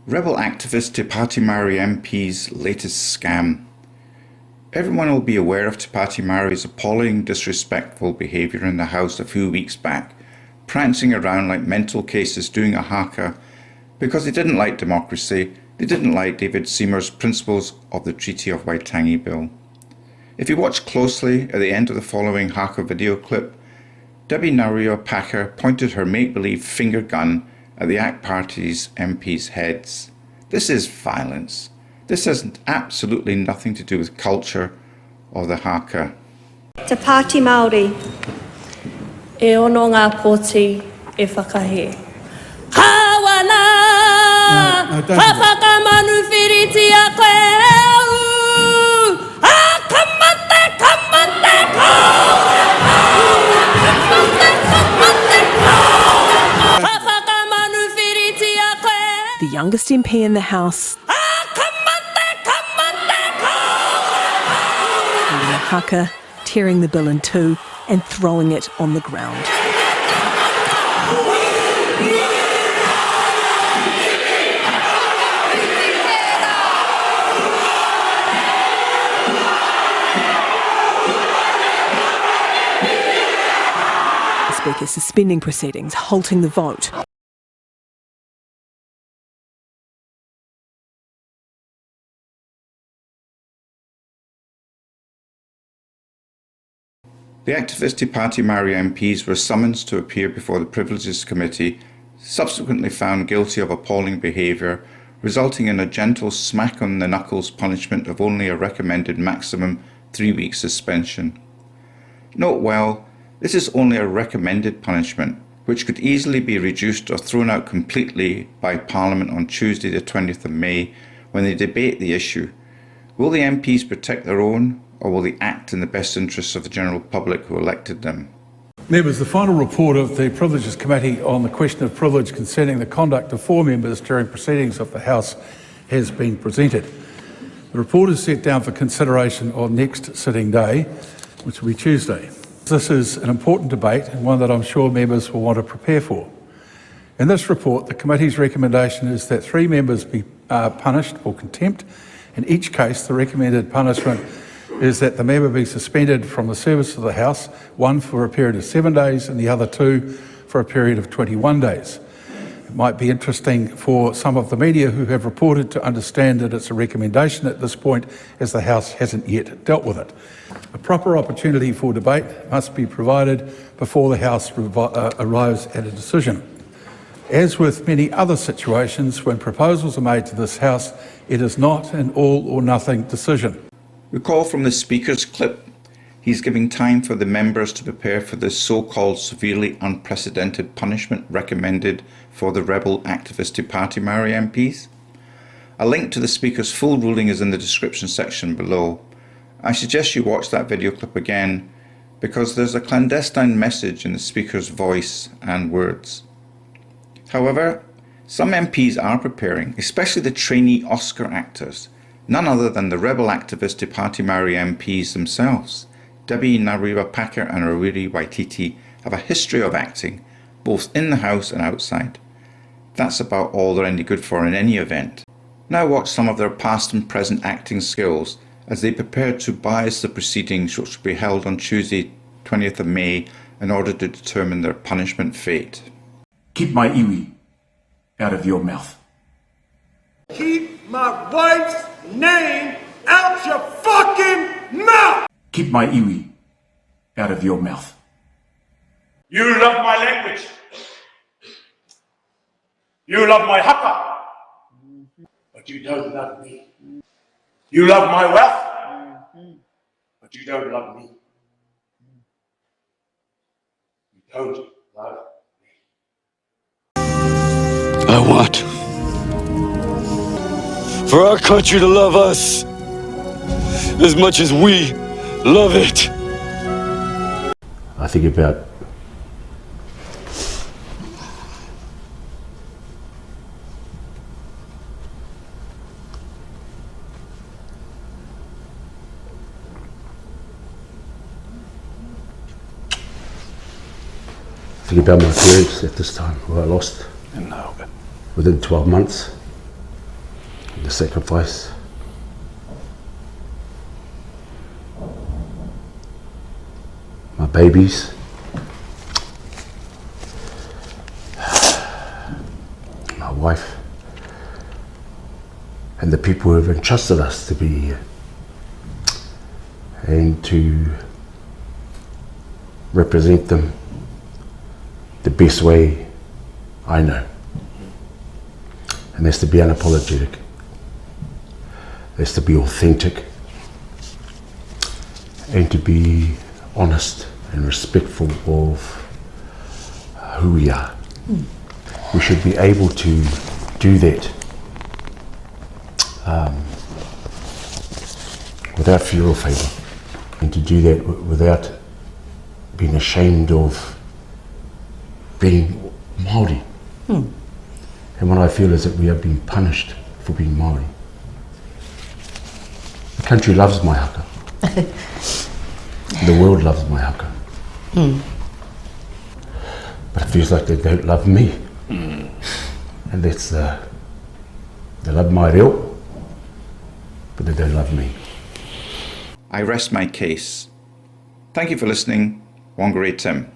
Rebel activist Te Pāti Māori MP's latest scam. Everyone will be aware of Te Pāti Māori's appalling, disrespectful behaviour in the House a few weeks back, prancing around like mental cases doing a Haka because they didn't like democracy, they didn't like David Seymour's principles of the Treaty of Waitangi Bill. If you watch closely at the end of the following Haka video clip, Haka pointed her make-believe finger gun at the ACT Party's MPs' heads. This is violence. This has absolutely nothing to do with culture or the Haka. Te Pāti Māori. E ono ngā pōti e whakahe. Hawana! Whakakamanu whiriti a koe au! Kamate, kamate, Whakakamanu whiriti a koe. The youngest MP in the House, Haka, tearing the bill in two and throwing it on the ground. The Speaker suspending proceedings, halting the vote. The activist Te Pāti Māori MPs were summoned to appear before the Privileges Committee, subsequently found guilty of appalling behaviour, resulting in a gentle smack on the knuckles punishment of only a recommended maximum 3-week suspension. Note well, this is only a recommended punishment, which could easily be reduced or thrown out completely by Parliament on Tuesday the 20th of May when they debate the issue. Will the MPs protect their own, or will they act in the best interests of the general public who elected them? Members, the final report of the Privileges Committee on the question of privilege concerning the conduct of 4 members during proceedings of the House has been presented. The report is set down for consideration on next sitting day, which will be Tuesday. This is an important debate and one that I'm sure members will want to prepare for. In this report, the committee's recommendation is that 3 members be punished for contempt. In each case, the recommended punishment is that the member be suspended from the service of the House, one for a period of 7 days and the other 2 for a period of 21 days. It might be interesting for some of the media who have reported to understand that it's a recommendation at this point, as the House hasn't yet dealt with it. A proper opportunity for debate must be provided before the House arrives at a decision. As with many other situations, when proposals are made to this House, it is not an all or nothing decision. Recall from the Speaker's clip, he's giving time for the members to prepare for this so-called severely unprecedented punishment recommended for the rebel activist Te Pāti Māori MPs. A link to the Speaker's full ruling is in the description section below. I suggest you watch that video clip again because there's a clandestine message in the Speaker's voice and words. However, some MPs are preparing, especially the trainee Oscar actors, none other than the rebel activist Te Pāti Māori MPs themselves. Haka and WhangāreiTim have a history of acting, both in the House and outside. That's about all they're any good for in any event. Now watch some of their past and present acting skills as they prepare to bias the proceedings which will be held on Tuesday 20th of May in order to determine their punishment fate. Keep my iwi out of your mouth. Keep my wife's name out your fucking mouth! Keep my iwi out of your mouth. You love my language. You love my haka. But you don't love me. You love my wealth. But you don't love me. You don't love me. I want for our country to love us as much as we love it. I think about my parents at this time, who I lost within 12 months. the sacrifice. My babies. My wife. And the people who have entrusted us to be here. And to represent them the best way I know. And that's to be unapologetic. That's to be authentic. And to be honest and respectful of who we are. We should be able to do that without fear or favour, and to do that without being ashamed of being Māori. And what I feel is that we have been punished for being Māori. The country loves my haka. The world loves my haka. But it feels like they don't love me. And that's they love my reo, but they don't love me. I rest my case. Thank you for listening. WhangāreiTim.